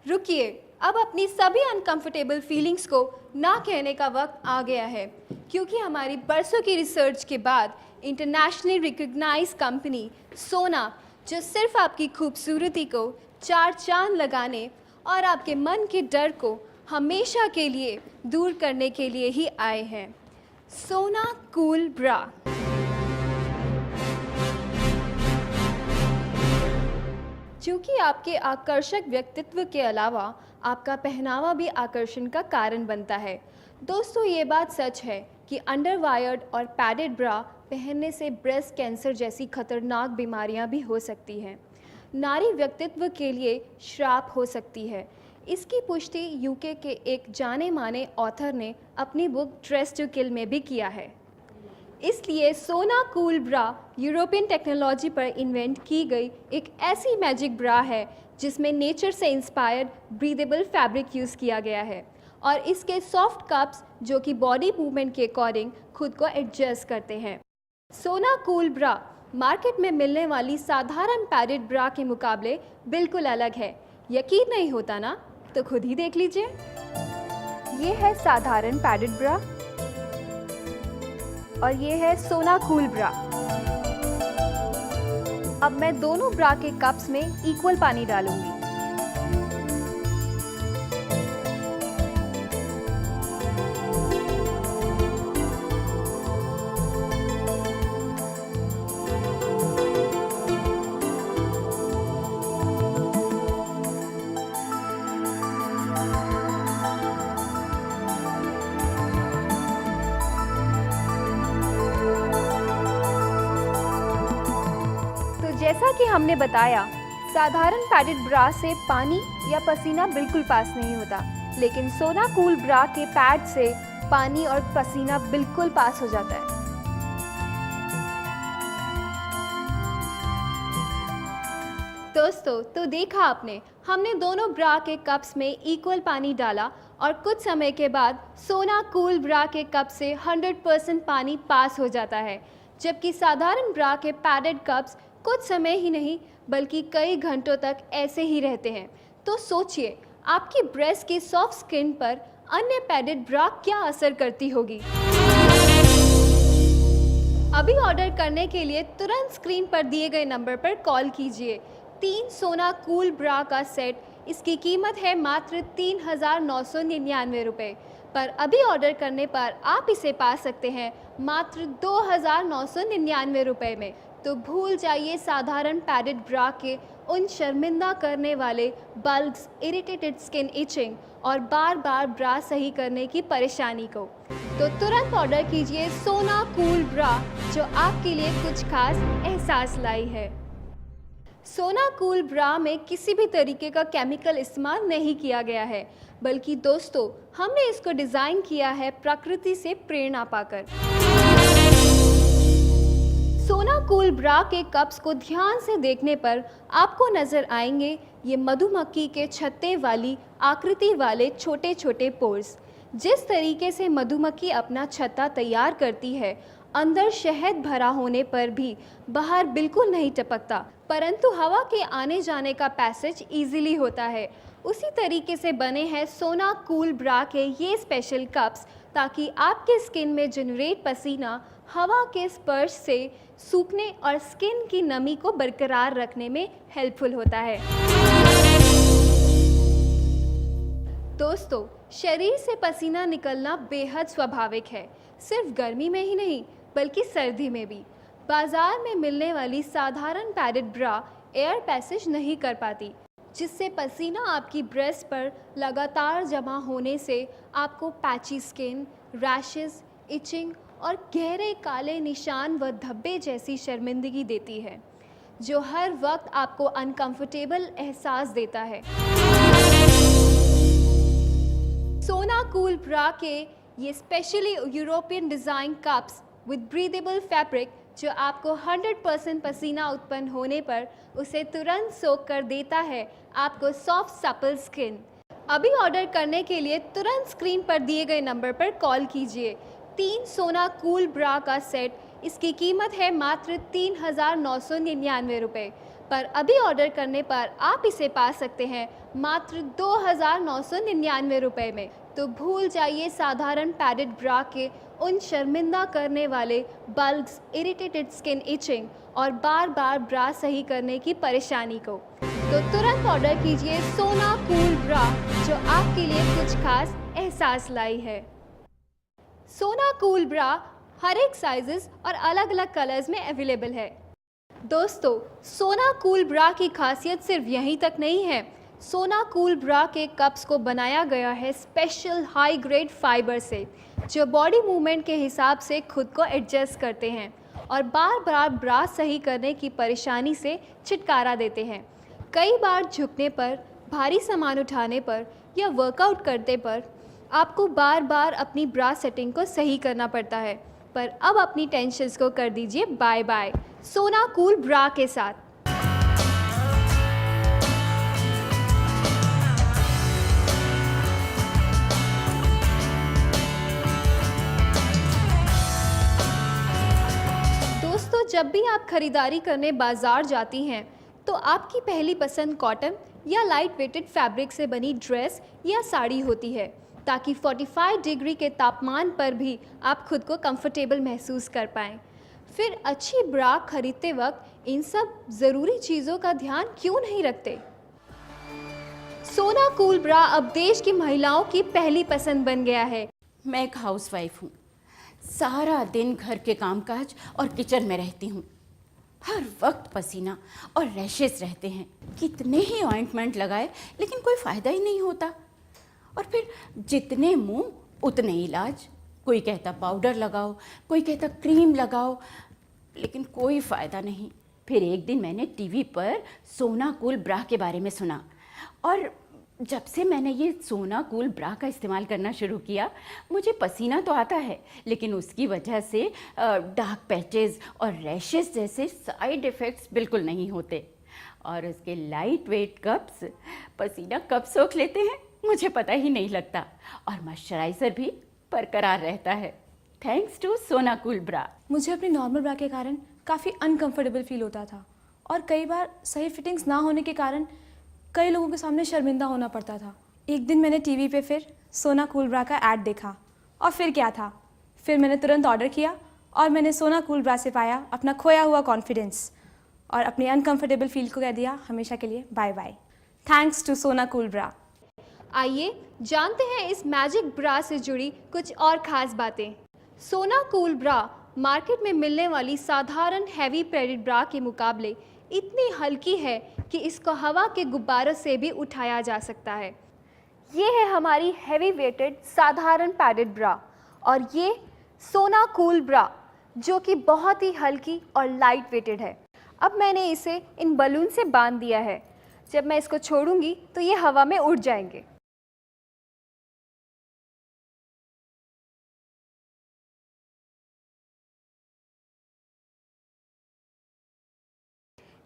रुकिए, अब अपनी सभी अनकंफर्टेबल फीलिंग्स को ना कहने का वक्त आ गया है, क्योंकि हमारी बरसों की रिसर्च के बाद इंटरनेशनली रिकग्नाइज कंपनी सोना, जो सिर्फ आपकी खूबसूरती को चार चांद लगाने और आपके मन के डर को हमेशा के लिए दूर करने के लिए ही आए हैं। सोना कूल ब्रा। क्योंकि आपके आकर्षक व्यक्तित्व के अलावा आपका पहनावा भी आकर्षण का कारण बनता है। दोस्तों, ये बात सच है कि अंडरवायर्ड और पैडेड ब्रा पहनने से ब्रेस्ट कैंसर जैसी खतरनाक बीमारियां भी हो सकती हैं। नारी व्यक्तित्व के लिए श्राप हो सकती है। इसकी पुष्टि यूके के एक जाने माने ऑथर ने अपनी बुक ड्रेस टू किल में भी किया है। इसलिए सोना कूल ब्रा यूरोपियन टेक्नोलॉजी पर इन्वेंट की गई एक ऐसी मैजिक ब्रा है जिसमें नेचर से इंस्पायर्ड ब्रीदेबल फैब्रिक यूज़ किया गया है और इसके सॉफ्ट कप्स जो कि बॉडी मूवमेंट के अकॉर्डिंग खुद को एडजस्ट करते हैं। सोना कूल ब्रा मार्केट में मिलने वाली साधारण पैडेड ब्रा के मुकाबले बिल्कुल अलग है। यकीन नहीं होता ना? तो खुद ही देख लीजिए। ये है साधारण पैडेड ब्रा और ये है सोना कूल ब्रा। अब मैं दोनों ब्रा के कप्स में इक्वल पानी डालूंगी। जैसा कि हमने बताया, साधारण पैडेड ब्रा से पानी या पसीना बिल्कुल पास नहीं होता, लेकिन सोना कूल ब्रा के पैड से पानी और पसीना बिल्कुल पास हो जाता है। दोस्तों, तो देखा आपने, हमने दोनों ब्रा के कप्स में इक्वल पानी डाला और कुछ समय के बाद सोना कूल ब्रा के कप से 100% पानी पास हो जाता है, जबकि साधारण ब्रा के पैडेड कप्स कुछ समय ही नहीं बल्कि कई घंटों तक ऐसे ही रहते हैं। तो सोचिए, आपकी ब्रेस्ट की सॉफ्ट स्किन पर अन्य पैडेड ब्रा क्या असर करती होगी। अभी ऑर्डर करने के लिए तुरंत स्क्रीन पर दिए गए नंबर पर कॉल कीजिए। 3 सोना कूल ब्रा का सेट, इसकी कीमत है मात्र 3,999 रुपये, पर अभी ऑर्डर करने पर आप इसे पा सकते हैं मात्र 2,999 रुपये में। तो भूल जाइए साधारण पैडेड ब्रा के उन शर्मिंदा करने वाले बल्ब्स, इरिटेटेड स्किन इचिंग और बार बार ब्रा सही करने की परेशानी को। तो तुरंत ऑर्डर कीजिए सोना कूल ब्रा, जो आपके लिए कुछ खास एहसास लाई है। सोना कूल ब्रा में किसी भी तरीके का केमिकल इस्तेमाल नहीं किया गया है, बल्कि दोस्तों, हमने इसको डिज़ाइन किया है प्रकृति से प्रेरणा पाकर। सोना कूल ब्रा के कप्स को ध्यान से देखने पर आपको नज़र आएंगे ये मधुमक्खी के छत्ते वाली आकृति वाले छोटे छोटे पोर्स। जिस तरीके से मधुमक्खी अपना छत्ता तैयार करती है, अंदर शहद भरा होने पर भी बाहर बिल्कुल नहीं टपकता, परंतु हवा के आने जाने का पैसेज इजीली होता है। उसी तरीके से बने हैं सोना कूल ब्रा के ये स्पेशल कप्स, ताकि आपके स्किन में जनरेट पसीना हवा के स्पर्श से सूखने और स्किन की नमी को बरकरार रखने में हेल्पफुल होता है। दोस्तों, शरीर से पसीना निकलना बेहद स्वाभाविक है, सिर्फ गर्मी में ही नहीं बल्कि सर्दी में भी। बाजार में मिलने वाली साधारण पैडेड ब्रा एयर पैसेज नहीं कर पाती, जिससे पसीना आपकी ब्रेस्ट पर लगातार जमा होने से आपको पैची स्किन, रैशेस, इचिंग और गहरे काले निशान व धब्बे जैसी शर्मिंदगी देती है, जो हर वक्त आपको अनकंफर्टेबल एहसास देता है। सोना कूल ब्रा के ये specially European design cups with breathable fabric, जो आपको 100% पसीना उत्पन्न होने पर उसे तुरंत सोख कर देता है आपको सॉफ्ट सपल स्किन। अभी ऑर्डर करने के लिए तुरंत स्क्रीन पर दिए गए नंबर पर कॉल कीजिए। 3 सोना कूल ब्रा का सेट, इसकी कीमत है मात्र 3,999 रुपये, पर अभी ऑर्डर करने पर आप इसे पा सकते हैं मात्र 2,999 रुपये में। तो भूल जाइए साधारण पैडेड ब्रा के उन शर्मिंदा करने वाले बल्ब्स, इरिटेटेड स्किन इचिंग और बार बार ब्रा सही करने की परेशानी को। तो तुरंत ऑर्डर कीजिए सोना कूल ब्रा, जो आपके लिए कुछ खास एहसास लाई है। सोना कूल ब्रा हर एक साइजेस और अलग अलग कलर्स में अवेलेबल है। दोस्तों, सोना कूल ब्रा की खासियत सिर्फ यहीं तक नहीं है। सोना कूल ब्रा के कप्स को बनाया गया है स्पेशल हाई ग्रेड फाइबर से, जो बॉडी मूवमेंट के हिसाब से खुद को एडजस्ट करते हैं और बार बार ब्रा सही करने की परेशानी से छुटकारा देते हैं। कई बार झुकने पर, भारी सामान उठाने पर या वर्कआउट करते पर आपको बार बार अपनी ब्रा सेटिंग को सही करना पड़ता है, पर अब अपनी टेंशन्स को कर दीजिए बाय बाय सोना कूल ब्रा के साथ। दोस्तों, जब भी आप खरीदारी करने बाजार जाती हैं तो आपकी पहली पसंद कॉटन या लाइट वेटेड फैब्रिक से बनी ड्रेस या साड़ी होती है, ताकि 45 डिग्री के तापमान पर भी आप खुद को कंफर्टेबल महसूस कर पाएँ। फिर अच्छी ब्रा खरीदते वक्त इन सब ज़रूरी चीज़ों का ध्यान क्यों नहीं रखते? सोना कूल ब्रा अब देश की महिलाओं की पहली पसंद बन गया है। मैं एक हाउसवाइफ हूँ। सारा दिन घर के कामकाज और किचन में रहती हूँ। हर वक्त पसीना और रैशेस रहते हैं। कितने ही ऑइंटमेंट लगाए लेकिन कोई फ़ायदा ही नहीं होता। और फिर जितने मुंह उतने इलाज। कोई कहता पाउडर लगाओ, कोई कहता क्रीम लगाओ, लेकिन कोई फ़ायदा नहीं। फिर एक दिन मैंने टीवी पर सोना कूल ब्रा के बारे में सुना, और जब से मैंने ये सोना कूल ब्रा का इस्तेमाल करना शुरू किया, मुझे पसीना तो आता है, लेकिन उसकी वजह से डार्क पैचेस और रैशेस जैसे साइड इफ़ेक्ट्स बिल्कुल नहीं होते। और उसके लाइट वेट कप्स पसीना कब सोख लेते हैं मुझे पता ही नहीं लगता, और मॉइस्चराइज़र भी बरकरार रहता है, थैंक्स टू सोना कूल ब्रा। मुझे अपनी नॉर्मल ब्रा के कारण काफ़ी अनकंफर्टेबल फील होता था, और कई बार सही फिटिंग्स ना होने के कारण कई लोगों के सामने शर्मिंदा होना पड़ता था। एक दिन मैंने टीवी पे फिर सोना कूल ब्रा का ऐड देखा, और फिर क्या था, फिर मैंने तुरंत ऑर्डर किया और मैंने सोना कूल ब्रा से पाया अपना खोया हुआ कॉन्फिडेंस, और अपनी अनकंफर्टेबल फील को कह दिया हमेशा के लिए बाय बाय, थैंक्स टू सोना कूल ब्रा। आइए जानते हैं इस मैजिक ब्रा से जुड़ी कुछ और ख़ास बातें। सोना कूल ब्रा मार्केट में मिलने वाली साधारण हैवी पैडेड ब्रा के मुकाबले इतनी हल्की है कि इसको हवा के गुब्बारों से भी उठाया जा सकता है। ये है हमारी हैवी वेटेड साधारण पैडेड ब्रा, और ये सोना कूल ब्रा जो कि बहुत ही हल्की और लाइट वेटेड है। अब मैंने इसे इन बलून से बांध दिया है। जब मैं इसको छोड़ूंगी तो ये हवा में उड़ जाएंगे।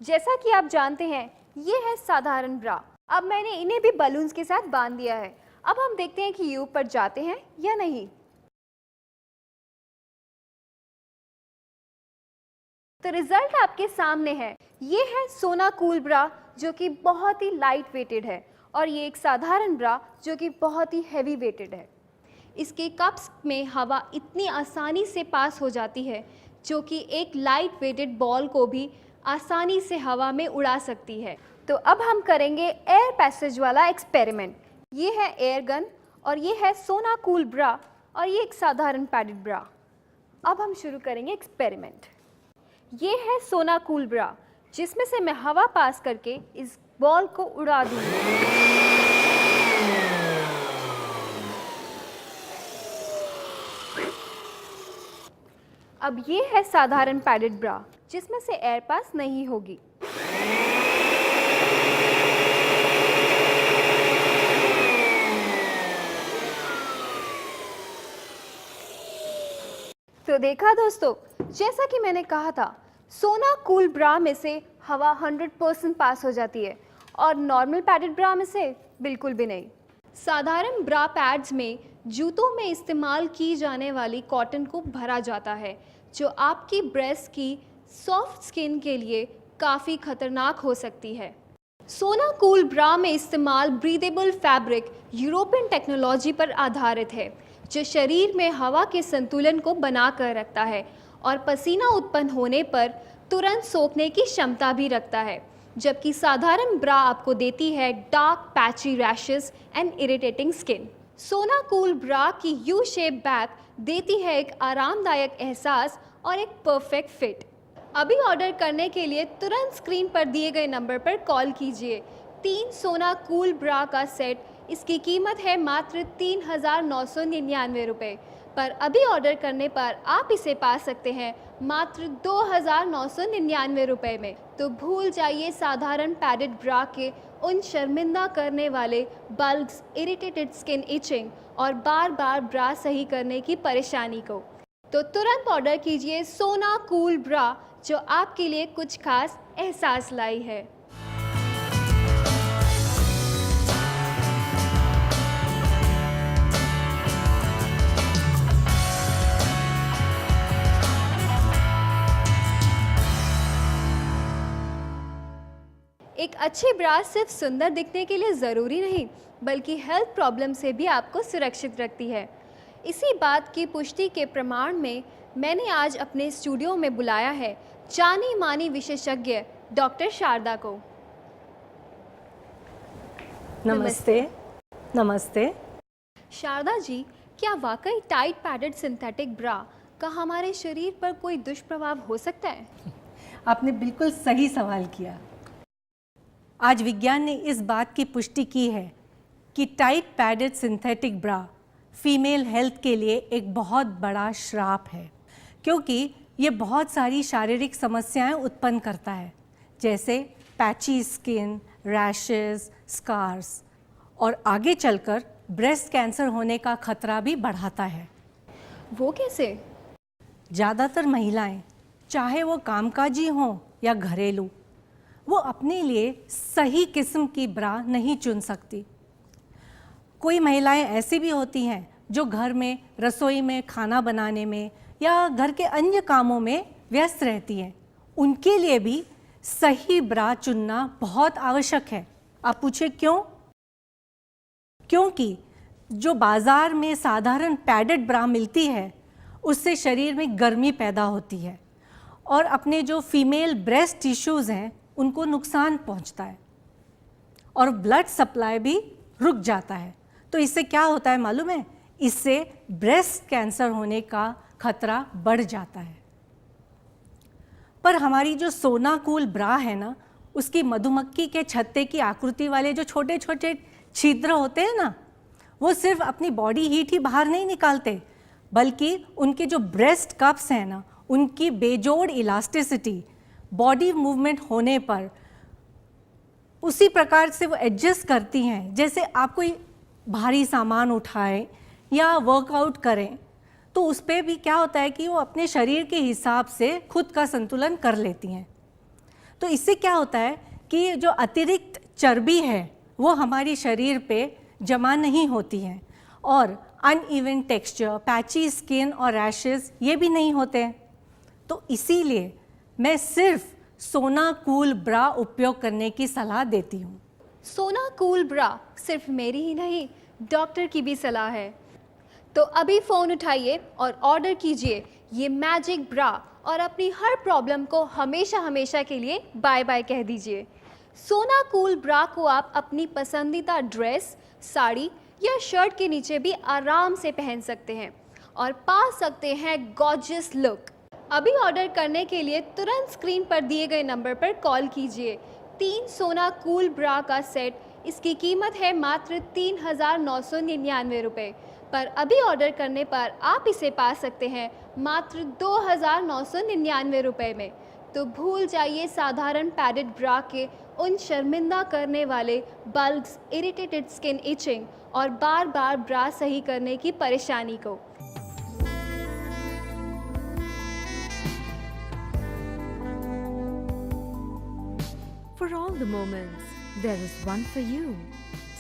जैसा कि आप जानते हैं, ये है साधारण ब्रा। अब मैंने इन्हें भी बलून्स के साथ बांध दिया है। अब हम देखते हैं कि ये ऊपर जाते हैं या नहीं। तो रिजल्ट आपके सामने है। ये है सोना कूल ब्रा जो कि बहुत ही लाइट वेटेड है, और ये एक साधारण ब्रा जो कि बहुत ही हैवी वेटेड है। इसके कप्स में हवा इतनी आसानी से पास हो जाती है जो कि एक लाइट वेटेड बॉल को भी आसानी से हवा में उड़ा सकती है। तो अब हम करेंगे एयर पैसेज वाला एक्सपेरिमेंट। ये है एयर गन, और ये है सोना कूल ब्रा, और ये एक साधारण पैडेड ब्रा। अब हम शुरू करेंगे एक्सपेरिमेंट। ये है सोना कूल ब्रा, जिसमें से मैं हवा पास करके इस बॉल को उड़ा दूंगी। अब ये है साधारण पैडेड ब्रा, जिसमें से एयर पास नहीं होगी। तो देखा दोस्तों, जैसा कि मैंने कहा था, सोना कूल ब्रा में से हवा 100% पास हो जाती है, और नॉर्मल पैडेड ब्रा में से बिल्कुल भी नहीं। साधारण ब्रा पैड्स में जूतों में इस्तेमाल की जाने वाली कॉटन को भरा जाता है, जो आपकी ब्रेस्ट की सॉफ्ट स्किन के लिए काफ़ी खतरनाक हो सकती है। सोना कूल ब्रा में इस्तेमाल ब्रीदेबल फैब्रिक यूरोपियन टेक्नोलॉजी पर आधारित है, जो शरीर में हवा के संतुलन को बना कर रखता है और पसीना उत्पन्न होने पर तुरंत सोखने की क्षमता भी रखता है, जबकि साधारण ब्रा आपको देती है dark patchy rashes and irritating skin. सोना कूल ब्रा की यू शेप बैक देती है एक आरामदायक एहसास और एक परफेक्ट फिट। अभी ऑर्डर करने के लिए तुरंत स्क्रीन पर दिए गए नंबर पर कॉल कीजिए। 3 सोना कूल ब्रा का सेट, इसकी कीमत है मात्र 3,999 रुपये, पर अभी ऑर्डर करने पर आप इसे पा सकते हैं मात्र 2,999 रुपये में। तो भूल जाइए साधारण पैडेड ब्रा के उन शर्मिंदा करने वाले बल्ब्स, इरिटेटेड स्किन इचिंग और बार बार ब्रा सही करने की परेशानी को। तो तुरंत ऑर्डर कीजिए सोना कूल ब्रा, जो आपके लिए कुछ खास एहसास लाई है। एक अच्छी ब्रा सिर्फ सुंदर दिखने के लिए ज़रूरी नहीं, बल्कि हेल्थ प्रॉब्लम से भी आपको सुरक्षित रखती है। इसी बात की पुष्टि के प्रमाण में मैंने आज अपने स्टूडियो में बुलाया है जानी मानी विशेषज्ञ डॉक्टर शारदा को। नमस्ते। नमस्ते। शारदा जी, क्या वाकई टाइट पैडेड सिंथेटिक ब्रा का हमारे शरीर पर कोई दुष्प्रभाव हो सकता है? आपने बिल्कुल सही सवाल किया। आज विज्ञान ने इस बात की पुष्टि की है कि टाइट पैडेड सिंथेटिक ब्रा फीमेल हेल्थ के लिए एक बहुत बड़ा श्राप है, क्योंकि ये बहुत सारी शारीरिक समस्याएं उत्पन्न करता है, जैसे पैची स्किन, रैशेस, स्कार्स, और आगे चलकर ब्रेस्ट कैंसर होने का खतरा भी बढ़ाता है। वो कैसे? ज़्यादातर महिलाएं, चाहे वो कामकाजी हों या घरेलू, वो अपने लिए सही किस्म की ब्रा नहीं चुन सकती। कोई महिलाएं ऐसी भी होती हैं जो घर में रसोई में खाना बनाने में या घर के अन्य कामों में व्यस्त रहती हैं। उनके लिए भी सही ब्रा चुनना बहुत आवश्यक है। आप पूछे क्यों? क्योंकि जो बाज़ार में साधारण पैडेड ब्रा मिलती है, उससे शरीर में गर्मी पैदा होती है और अपने जो फीमेल ब्रेस्ट टिश्यूज़ हैं उनको नुकसान पहुंचता है और ब्लड सप्लाई भी रुक जाता है। तो इससे क्या होता है मालूम है? इससे ब्रेस्ट कैंसर होने का खतरा बढ़ जाता है। पर हमारी जो सोना कूल ब्रा है ना, उसकी मधुमक्खी के छत्ते की आकृति वाले जो छोटे छोटे छिद्र होते हैं ना, वो सिर्फ अपनी बॉडी हीट ही बाहर नहीं निकालते, बल्कि उनके जो ब्रेस्ट कप्स हैं ना, उनकी बेजोड़ इलास्टिसिटी बॉडी मूवमेंट होने पर उसी प्रकार से वो एडजस्ट करती हैं। जैसे आप कोई भारी सामान उठाएं या वर्कआउट करें, तो उस पर भी क्या होता है कि वो अपने शरीर के हिसाब से खुद का संतुलन कर लेती हैं। तो इससे क्या होता है कि जो अतिरिक्त चर्बी है वो हमारी शरीर पे जमा नहीं होती है और अनइवन टेक्सचर, पैची स्किन और रैशेस ये भी नहीं होते हैं। तो इसीलिए मैं सिर्फ सोना कूल ब्रा उपयोग करने की सलाह देती हूँ। सोना कूल ब्रा सिर्फ मेरी ही नहीं, डॉक्टर की भी सलाह है। तो अभी फ़ोन उठाइए और ऑर्डर कीजिए ये मैजिक ब्रा और अपनी हर प्रॉब्लम को हमेशा हमेशा के लिए बाय बाय कह दीजिए। सोना कूल ब्रा को आप अपनी पसंदीदा ड्रेस, साड़ी या शर्ट के नीचे भी आराम से पहन सकते हैं और पा सकते हैं गॉर्जियस लुक। अभी ऑर्डर करने के लिए तुरंत स्क्रीन पर दिए गए नंबर पर कॉल कीजिए। 3 सोना कूल ब्रा का सेट, इसकी कीमत है मात्र 3,999 रुपये, पर अभी ऑर्डर करने पर आप इसे पा सकते हैं मात्र 2,999 रुपये में। तो भूल जाइए साधारण पैडेड ब्रा के उन शर्मिंदा करने वाले बल्ब्स, इरिटेटेड स्किन इचिंग और बार बार ब्रा सही करने की परेशानी को। For all the moments, there is one for you.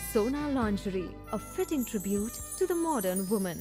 Sona Lingerie, a fitting tribute to the modern woman.